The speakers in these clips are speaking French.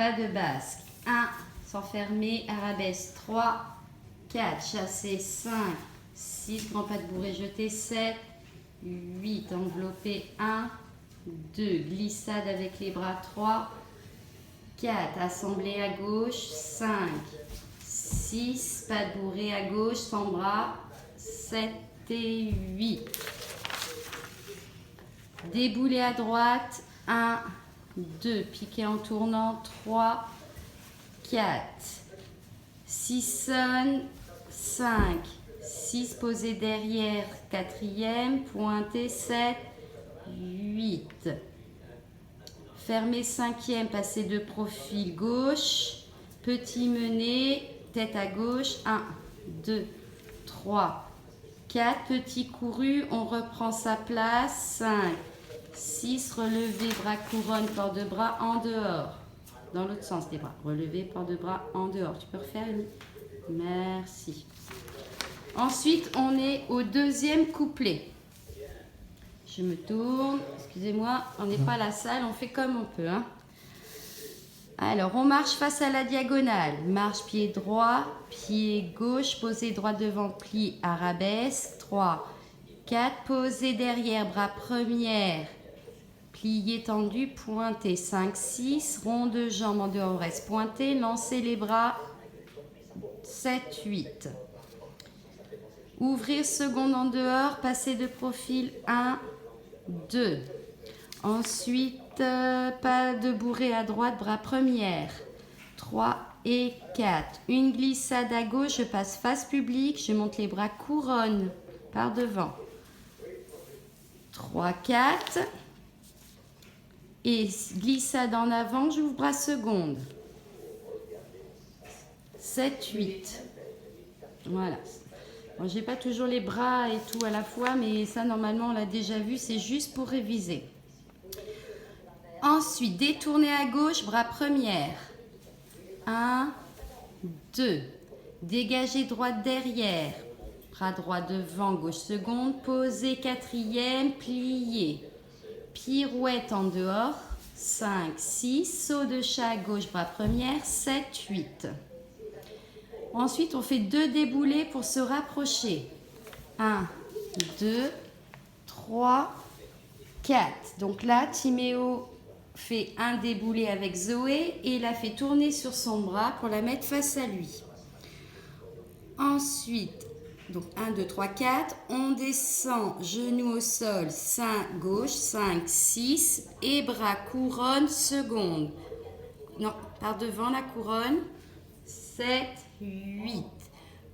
pas de basque, 1, sans fermer, arabesque, 3, 4, chassé, 5, 6, grand pas de bourré jeté, 7, 8, enveloppé, 1, 2, glissade avec les bras, 3, 4, assemblée à gauche, 5, 6, pas de bourré à gauche, sans bras, 7 et 8. Déboulé à droite, 1, 2, piqué en tournant, 3, 4, 6 sonne, 5, 6 posé derrière, 4e, pointé, 7, 8. Fermé 5e, passé de profil gauche, petit mené, tête à gauche, 1, 2, 3, 4, petit couru, on reprend sa place, 5, 6, relevé, bras couronne, port de bras en dehors. Dans l'autre sens des bras. Relevé, port de bras en dehors. Tu peux refaire, Amy? Merci. Ensuite, on est au deuxième couplet. Je me tourne. Excusez-moi, on n'est pas à la salle, on fait comme on peut. Hein. Alors, on marche face à la diagonale. Marche pied droit, pied gauche, posé droit devant, pli, arabesque. 3, 4, posé derrière, bras première. Plié tendu, pointé, 5, 6, rond de jambe en dehors, reste pointé, lancez les bras, 7, 8. Ouvrir seconde en dehors, passer de profil, 1, 2. Ensuite, pas de bourré à droite, bras première, 3 et 4. Une glissade à gauche, je passe face publique, je monte les bras couronne par devant, 3, 4. Et glissade en avant, j'ouvre bras seconde. 7, 8. Voilà. Bon, j'ai pas toujours les bras et tout à la fois, mais ça, normalement, on l'a déjà vu. C'est juste pour réviser. Ensuite, détourner à gauche, bras première. 1, 2. Dégager droite derrière. Bras droit devant, gauche seconde. Poser 4e, plier. Pirouette en dehors, 5, 6, saut de chat à gauche, bras première, 7, 8. Ensuite, on fait 2 déboulés pour se rapprocher. 1, 2, 3, 4. Donc là, Timéo fait un déboulé avec Zoé et la fait tourner sur son bras pour la mettre face à lui. Ensuite, donc 1, 2, 3, 4, on descend, genoux au sol, 5, gauche, 5, 6, et bras couronne, seconde. Non, par devant la couronne, 7, 8.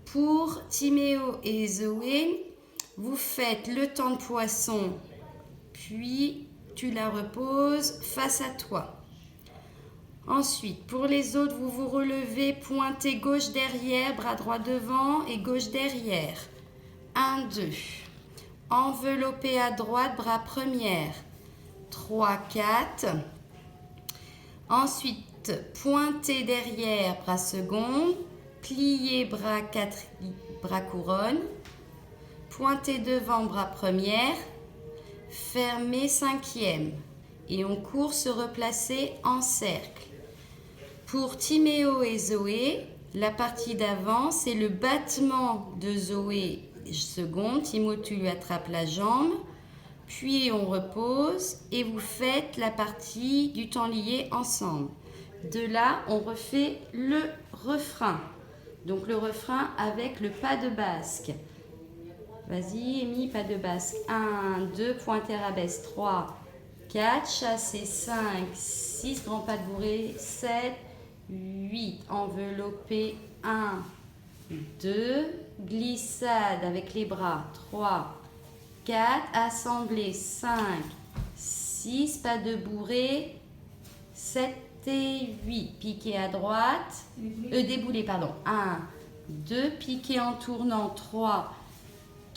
Pour Timéo et Zoé, vous faites le temps de poisson, puis tu la reposes face à toi. Ensuite, pour les autres, vous vous relevez, pointez gauche derrière, bras droit devant et gauche derrière. 1, 2. Enveloppez à droite, bras première. 3, 4. Ensuite, pointez derrière, bras seconde. Pliez bras 4, bras couronne. Pointez devant, bras première. Fermez 5e. Et on court se replacer en cercle. Pour Timéo et Zoé, la partie d'avant, c'est le battement de Zoé seconde. Timo, tu lui attrapes la jambe. Puis on repose et vous faites la partie du temps lié ensemble. De là, on refait le refrain. Donc le refrain avec le pas de basque. Vas-y, Amy, pas de basque. 1, 2, pointe arabesque. 3, 4, chassé. 5, 6, grand pas de bourré. 7, 8, enveloppé, 1, 2, glissade avec les bras, 3, 4, assemblée, 5, 6, pas de bourré, 7 et 8, piqué à droite, déboulé, pardon, 1, 2, piqué en tournant, 3,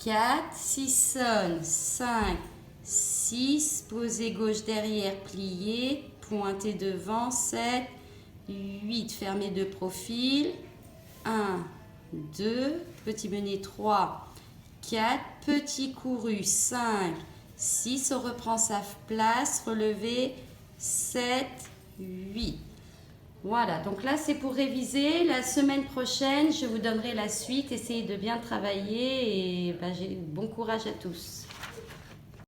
4, 6 sonne, 5, 6, posé gauche derrière, plié, pointé devant, 7, 8, fermé de profil, 1, 2, petit mené 3, 4, petit couru 5, 6, on reprend sa place, relevé 7, 8. Voilà, donc là c'est pour réviser. La semaine prochaine, je vous donnerai la suite. Essayez de bien travailler et bon courage à tous.